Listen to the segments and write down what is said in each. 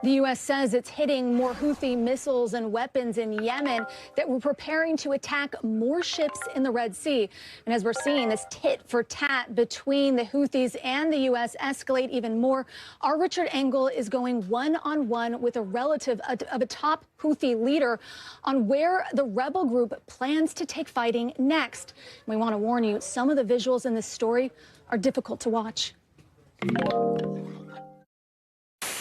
The U.S. says it's hitting more Houthi missiles and weapons in Yemen, that we're preparing to attack more ships in the Red Sea. And as we're seeing this tit for tat between the Houthis and the U.S. escalate even more, our Richard Engel is going one-on-one with a relative of a top Houthi leader on where the rebel group plans to take fighting next. We want to warn you, some of the visuals in this story are difficult to watch.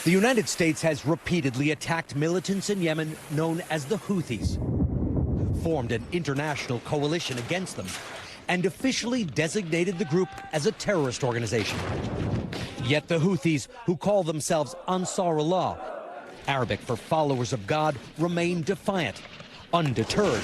The United States has repeatedly attacked militants in Yemen known as the Houthis, formed an international coalition against them, and officially designated the group as a terrorist organization. Yet the Houthis, who call themselves Ansar Allah, Arabic for followers of God, remain defiant, undeterred,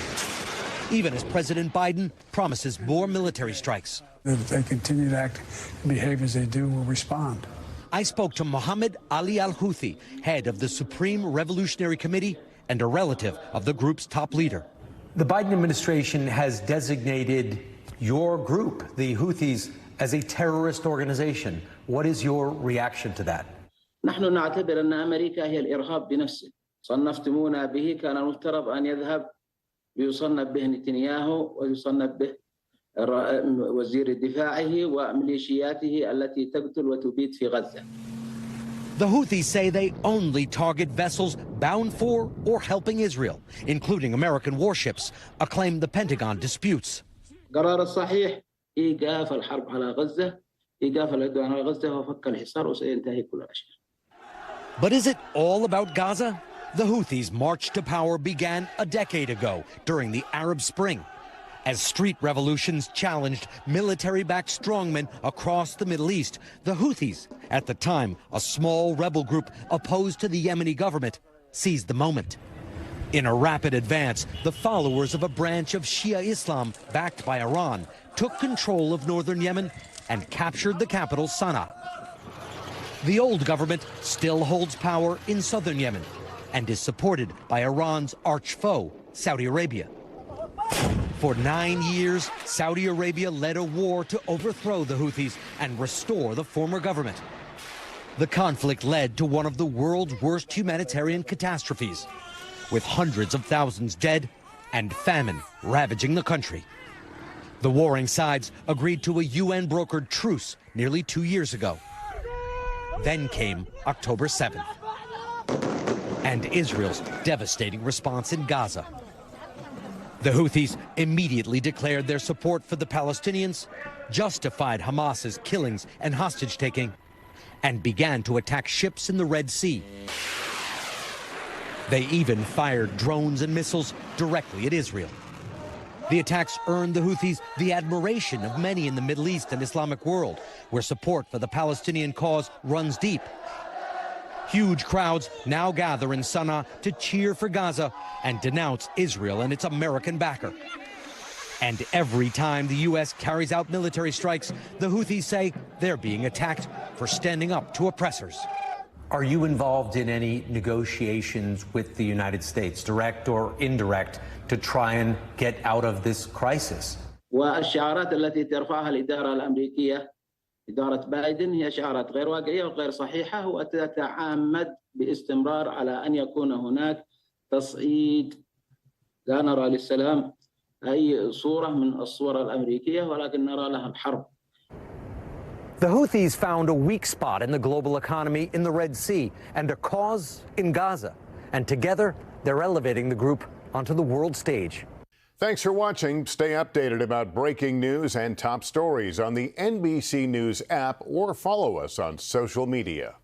even as President Biden promises more military strikes. If they continue to act and behave as they do, we'll respond. I spoke to Mohammed Ali al-Houthi, head of the Supreme Revolutionary Committee and a relative of the group's top leader. The Biden administration has designated your group, the Houthis, as a terrorist organization. What is your reaction to that? نحن نعتبر أن أمريكا هي الإرهاب بنفسه. صنفتمونا به، كان المفترض أن يذهب ويصنف به نتنياهو ويصنف به وزير دفاعه وميليشياته التي تقتل وتبيد في غزة. The Houthis say they only target vessels bound for or helping Israel, including American warships, a claim the Pentagon disputes. قرار الصحيح إيقاف الحرب على غزة، إيقاف العدوان على غزة وفك الحصار وسينتهي كل الأشياء. But is it all about Gaza? The Houthis' march to power began a decade ago during the Arab Spring, as street revolutions challenged military-backed strongmen across the Middle East. The Houthis, at the time a small rebel group opposed to the Yemeni government, seized the moment. In a rapid advance, the followers of a branch of Shia Islam backed by Iran took control of northern Yemen and captured the capital, Sana'a. The old government still holds power in southern Yemen and is supported by Iran's arch foe, Saudi Arabia. For 9 years, Saudi Arabia led a war to overthrow the Houthis and restore the former government. The conflict led to one of the world's worst humanitarian catastrophes, with hundreds of thousands dead and famine ravaging the country. The warring sides agreed to a UN-brokered truce nearly 2 years ago. Then came October 7th, and Israel's devastating response in Gaza. The Houthis immediately declared their support for the Palestinians, justified Hamas's killings and hostage-taking, and began to attack ships in the Red Sea. They even fired drones and missiles directly at Israel. The attacks earned the Houthis the admiration of many in the Middle East and Islamic world, where support for the Palestinian cause runs deep. Huge crowds now gather in Sana'a to cheer for Gaza and denounce Israel and its American backer. And every time the U.S. carries out military strikes, the Houthis say they're being attacked for standing up to oppressors. Are you involved in any negotiations with the United States, direct or indirect, to try and get out of this crisis? والشعارات التي ترفعها الإدارة الأمريكية إدارة بايدن هي شعارات غير واقعية وغير صحيحة، وتتعمد باستمرار على أن يكون هناك تصعيد. لا نرى للسلام أي صورة من الصور الأمريكية، ولكن نرى لها الحرب. The Houthis found a weak spot in the global economy in the Red Sea and a cause in Gaza. And together, they're elevating the group onto the world stage. Thanks for watching. Stay updated about breaking news and top stories on the NBC News app or follow us on social media.